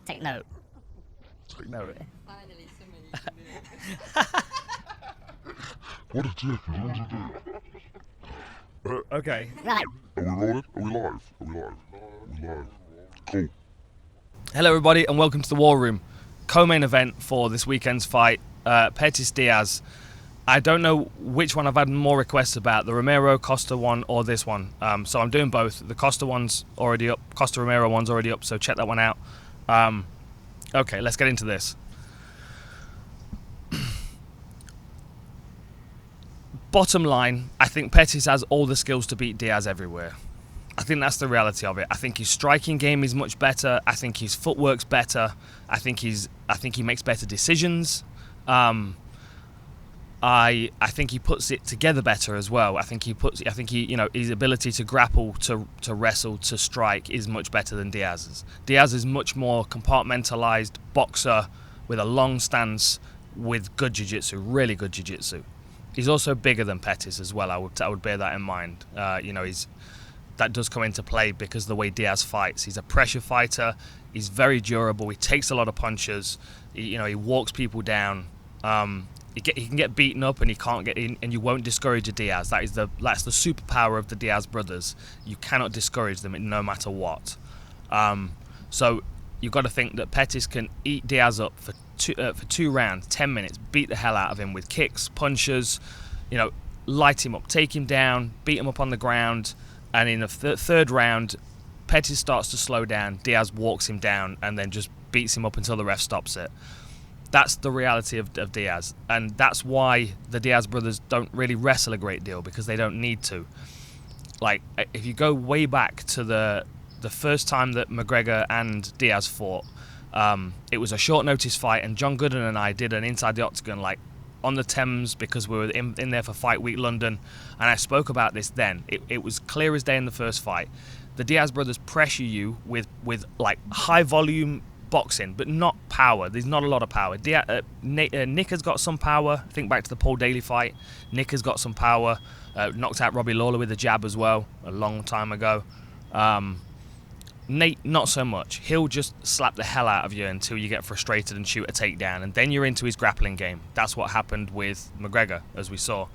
Take note. Take note. Finally, somebody What a dick, what a dick. Okay. Right. Are we rolling? Are we live? Are we live? We're live. Cool. Hello, everybody, and welcome to the War Room. Co-main event for this weekend's fight, Pettis Diaz. I don't know which one I've had more requests about, the Romero Costa one or this one. So I'm doing both. The Costa one's already up, Costa Romero one's already up, so check that one out. Okay, let's get into this. Bottom line, I think Pettis has all the skills to beat Diaz everywhere. I think that's the reality of it. I think his striking game is much better. I think his footwork's better. I think he makes better decisions. I think he puts it together better as well. I think his ability to grapple, to wrestle, to strike is much better than Diaz's. Diaz is much more compartmentalized boxer with a long stance with good jiu-jitsu, really good jiu-jitsu. He's also bigger than Pettis as well. I would bear that in mind. That does come into play because of the way Diaz fights. He's a pressure fighter. He's very durable. He takes a lot of punches. He walks people down. He can get beaten up and he can't get in, and you won't discourage a Diaz. That's the superpower of the Diaz brothers. You cannot discourage them no matter what. So you've got to think that Pettis can eat Diaz up for two rounds, 10 minutes, beat the hell out of him with kicks, punches, light him up, take him down, beat him up on the ground, and in the third round, Pettis starts to slow down, Diaz walks him down, and then just beats him up until the ref stops it. That's the reality of Diaz, and that's why the Diaz brothers don't really wrestle a great deal, because they don't need to. Like, if you go way back to the first time that McGregor and Diaz fought, it was a short notice fight, and John Gooden and I did an Inside the Octagon, like, on the Thames, because we were in there for Fight Week London, and I spoke about this then. It was clear as day in the first fight. The Diaz brothers pressure you with like high volume boxing, but not power. There's not a lot of power. Nick has got some power. Think back to the Paul Daly fight. Nick has got some power. Knocked out Robbie Lawler with a jab as well a long time ago. Nate, not so much. He'll just slap the hell out of you until you get frustrated and shoot a takedown, and then you're into his grappling game. That's what happened with McGregor, as we saw.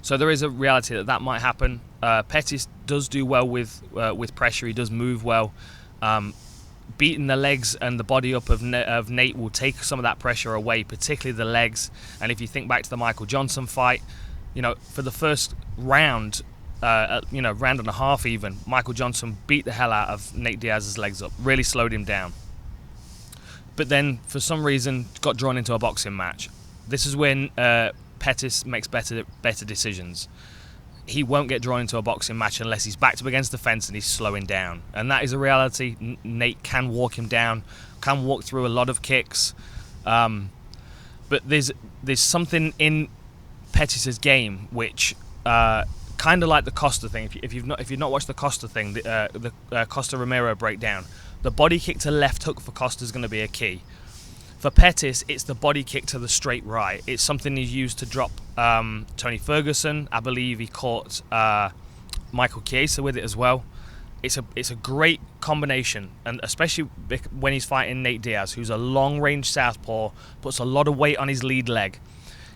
So there is a reality that might happen. Pettis does do well with pressure. He does move well. Beating the legs and the body up of Nate will take some of that pressure away, particularly the legs. And if you think back to the Michael Johnson fight, for the first round, round and a half even, Michael Johnson beat the hell out of Nate Diaz's legs up, really slowed him down. But then, for some reason, got drawn into a boxing match. This is when Pettis makes better decisions. He won't get drawn into a boxing match unless he's backed up against the fence and he's slowing down. And that is a reality. Nate can walk him down, can walk through a lot of kicks. But there's something in Pettis' game which... kind of like the Costa thing. If you've not watched the Costa thing, the Costa Romero breakdown, the body kick to left hook for Costa is going to be a key. For Pettis, it's the body kick to the straight right. It's something he used to drop Tony Ferguson. I believe he caught Michael Chiesa with it as well. It's a great combination, and especially when he's fighting Nate Diaz, who's a long-range southpaw, puts a lot of weight on his lead leg.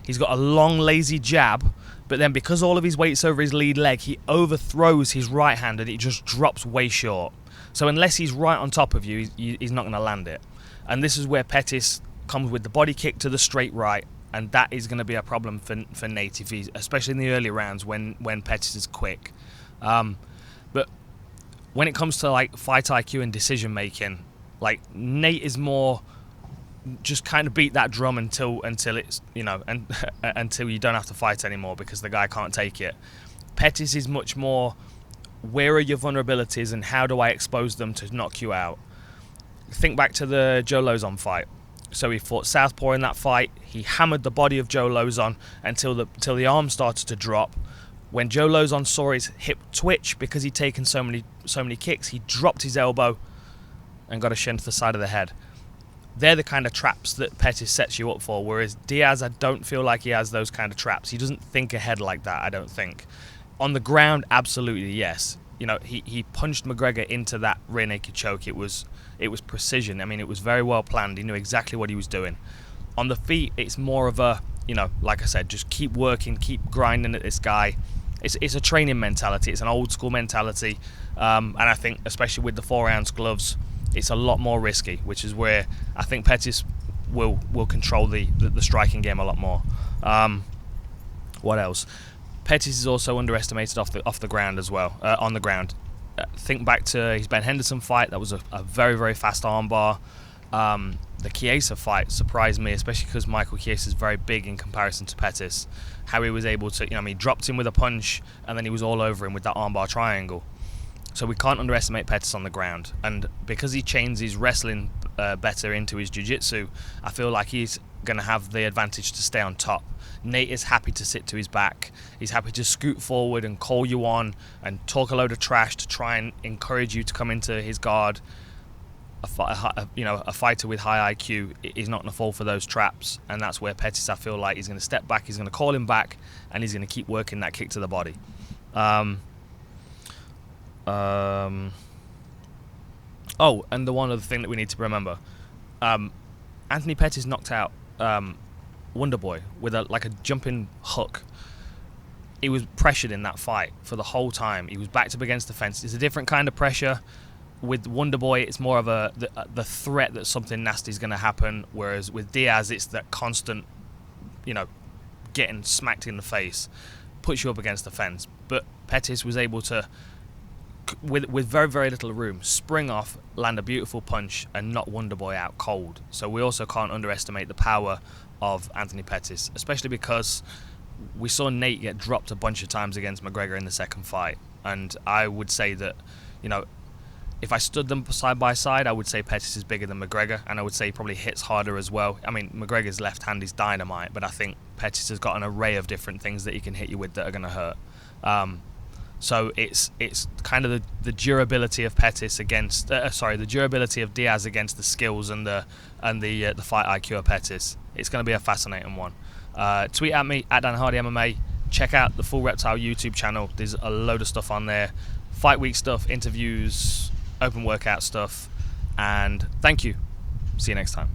He's got a long, lazy jab, but then because all of his weight's over his lead leg, he overthrows his right hand and it just drops way short. So unless he's right on top of you, he's not going to land it. And this is where Pettis comes with the body kick to the straight right, and that is going to be a problem for Nate, especially in the early rounds when Pettis is quick. But when it comes to like fight IQ and decision making, like Nate is more... just kind of beat that drum until it's until you don't have to fight anymore because the guy can't take it. Pettis is much more, where are your vulnerabilities and how do I expose them to knock you out? Think back to the Joe Lozon fight. So he fought southpaw in that fight. He hammered the body of Joe Lozon until the arm started to drop. When Joe Lozon saw his hip twitch because he'd taken so many kicks, he dropped his elbow and got a shin to the side of the head. They're the kind of traps that Pettis sets you up for, whereas Diaz, I don't feel like he has those kind of traps. He doesn't think ahead like that, I don't think. On the ground, absolutely, yes. he punched McGregor into that rear naked choke. It was precision. I mean, it was very well planned. He knew exactly what he was doing. On the feet, it's more of a, like I said, just keep working, keep grinding at this guy. It's a training mentality. It's an old school mentality, and I think especially with the 4-ounce gloves, it's a lot more risky, which is where I think Pettis will control the striking game a lot more. What else? Pettis is also underestimated off the ground as well. On the ground, think back to his Ben Henderson fight. That was a very, very fast armbar. The Chiesa fight surprised me, especially because Michael Chiesa is very big in comparison to Pettis. How he was able to, he dropped him with a punch and then he was all over him with that armbar triangle. So we can't underestimate Pettis on the ground. And because he chains his wrestling better into his jiu-jitsu, I feel like he's going to have the advantage to stay on top. Nate is happy to sit to his back. He's happy to scoot forward and call you on and talk a load of trash to try and encourage you to come into his guard. A fighter with high IQ is not going to fall for those traps, and that's where Pettis, I feel like, he's going to step back, he's going to call him back, and he's going to keep working that kick to the body. Oh, and the one other thing that we need to remember, Anthony Pettis knocked out Wonderboy with a jumping hook. He was pressured in that fight for the whole time. He was backed up against the fence. It's a different kind of pressure. With Wonderboy, it's more of the threat that something nasty is going to happen, whereas with Diaz, it's that constant, getting smacked in the face, puts you up against the fence. But Pettis was able to, with very, very little room, spring off, land a beautiful punch, and knock Wonderboy out cold. So we also can't underestimate the power of Anthony Pettis, especially because we saw Nate get dropped a bunch of times against McGregor in the second fight. And I would say that, if I stood them side by side, I would say Pettis is bigger than McGregor, and I would say he probably hits harder as well. I mean, McGregor's left hand is dynamite, but I think Pettis has got an array of different things that he can hit you with that are going to hurt. So it's kind of the durability of Pettis against, the durability of Diaz against the skills and the fight IQ of Pettis. It's going to be a fascinating one. Tweet at me at Dan Hardy MMA. Check out the full Reptile YouTube channel. There's a load of stuff on there. Fight week stuff, interviews, open workout stuff, and thank you. See you next time.